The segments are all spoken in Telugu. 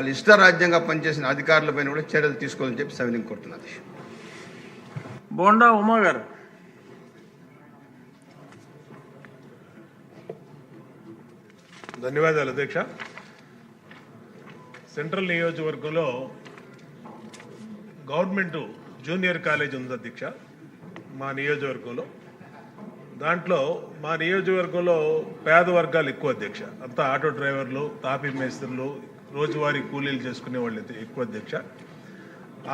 వాళ్ళు ఇష్టరాజ్యంగా పనిచేసిన అధికారులపైన కూడా చర్యలు తీసుకోవాలని చెప్పి సవినీయం కోరుతున్నది. బోండా ఉమా గారు. ధన్యవాదాలు అధ్యక్ష. సెంట్రల్ నియోజకవర్గంలో గవర్నమెంట్ జూనియర్ కాలేజ్ ఉంది అధ్యక్ష మా నియోజకవర్గంలో. దాంట్లో మా నియోజకవర్గంలో పేద వర్గాలు ఎక్కువ అధ్యక్ష. అంతా ఆటో డ్రైవర్లు, తాపీ మేస్త్రులు, రోజువారీ కూలీలు చేసుకునే వాళ్ళు ఎక్కువ అధ్యక్ష.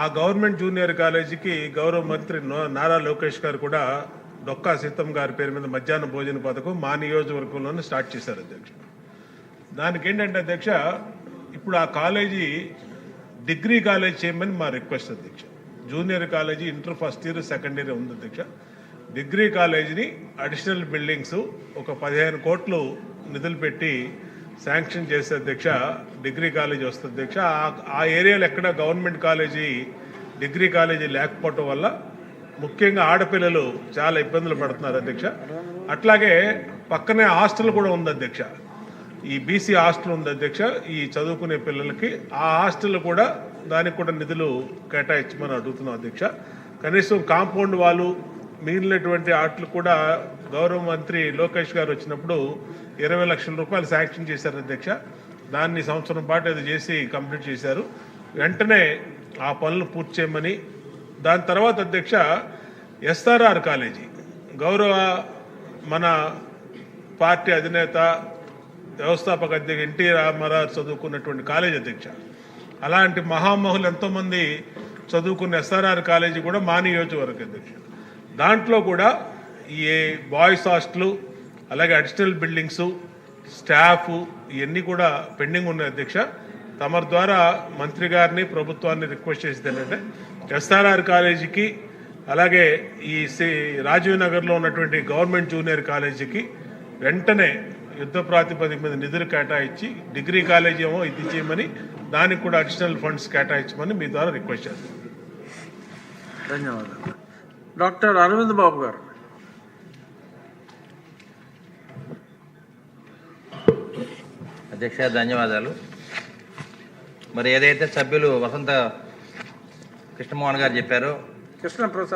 ఆ గవర్నమెంట్ జూనియర్ కాలేజీకి గౌరవ మంత్రి నారా లోకేష్ గారు కూడా డొక్కా సీతమ్మ గారి పేరు మీద మధ్యాహ్న భోజన పథకం మా నియోజకవర్గంలోనే స్టార్ట్ చేశారు అధ్యక్ష. దానికి ఏంటంటే అధ్యక్ష, ఇప్పుడు ఆ కాలేజీ డిగ్రీ కాలేజ్ చేయమని మా రిక్వెస్ట్ అధ్యక్ష. Junior college inter first year second year ఉంది అధ్యక్ష. డిగ్రీ కాలేజీని అడిషనల్ బిల్డింగ్స్ ఒక 15 కోట్లు నిధులు పెట్టి శాంక్షన్ చేసే అధ్యక్ష డిగ్రీ కాలేజీ వస్తుంది అధ్యక్ష. ఆ ఏరియాలో ఎక్కడ గవర్నమెంట్ కాలేజీ డిగ్రీ కాలేజీ లేకపోవటం వల్ల ముఖ్యంగా ఆడపిల్లలు చాలా ఇబ్బందులు పడుతున్నారు అధ్యక్ష. అట్లాగే పక్కనే హాస్టల్ కూడా ఉంది అధ్యక్ష. ఈ బీసీ హాస్టల్ ఉంది అధ్యక్ష ఈ చదువుకునే పిల్లలకి. ఆ హాస్టల్ కూడా దానికి కూడా నిధులు కేటాయించమని అడుగుతున్నాం అధ్యక్ష. కనీసం కాంపౌండ్ వాళ్ళు మిగిలినటువంటి ఆటలు కూడా గౌరవ మంత్రి లోకేష్ గారు వచ్చినప్పుడు 20 లక్షల రూపాయలు శాంక్షన్ చేశారు అధ్యక్ష. దాన్ని సంవత్సరం పాటు అది చేసి కంప్లీట్ చేశారు. వెంటనే ఆ పనులు పూర్తి చేయమని, దాని తర్వాత అధ్యక్ష ఎస్ఆర్ఆర్ కాలేజీ గౌరవ మన పార్టీ అధినేత వ్యవస్థాపక అధ్యక్ష ఎన్టీ రామారావు చదువుకున్నటువంటి కాలేజీ అధ్యక్ష. అలాంటి మహామహులు ఎంతోమంది చదువుకున్న ఎస్ఆర్ఆర్ కాలేజీ కూడా మా నియోజకవర్గ అధ్యక్ష. దాంట్లో కూడా ఈ బాయ్స్ హాస్టల్, అలాగే అడిషనల్ బిల్డింగ్స్, స్టాఫ్ ఇవన్నీ కూడా పెండింగ్ ఉన్నాయి అధ్యక్ష. తమరి ద్వారా మంత్రి గారిని ప్రభుత్వాన్ని రిక్వెస్ట్ చేసేది ఏంటంటే ఎస్ఆర్ఆర్ కాలేజీకి, అలాగే ఈ రాజీవ్ నగర్లో ఉన్నటువంటి గవర్నమెంట్ జూనియర్ కాలేజీకి వెంటనే యుద్ధ ప్రాతిపదిక మీద నిధులు కేటాయించి, డిగ్రీ కాలేజీ ఏమో ఇది చేయమని, దానికి కూడా అడిషనల్ ఫండ్స్ కేటాయించమని మీ ద్వారా రిక్వెస్ట్ చేస్తాను. ధన్యవాదాలు. డాక్టర్ అరవింద్ బాబు గారు. అధ్యక్ష ధన్యవాదాలు. మరి ఏదైతే సభ్యులు వసంత కృష్ణమోహన్ గారు చెప్పారో కృష్ణప్రసాద్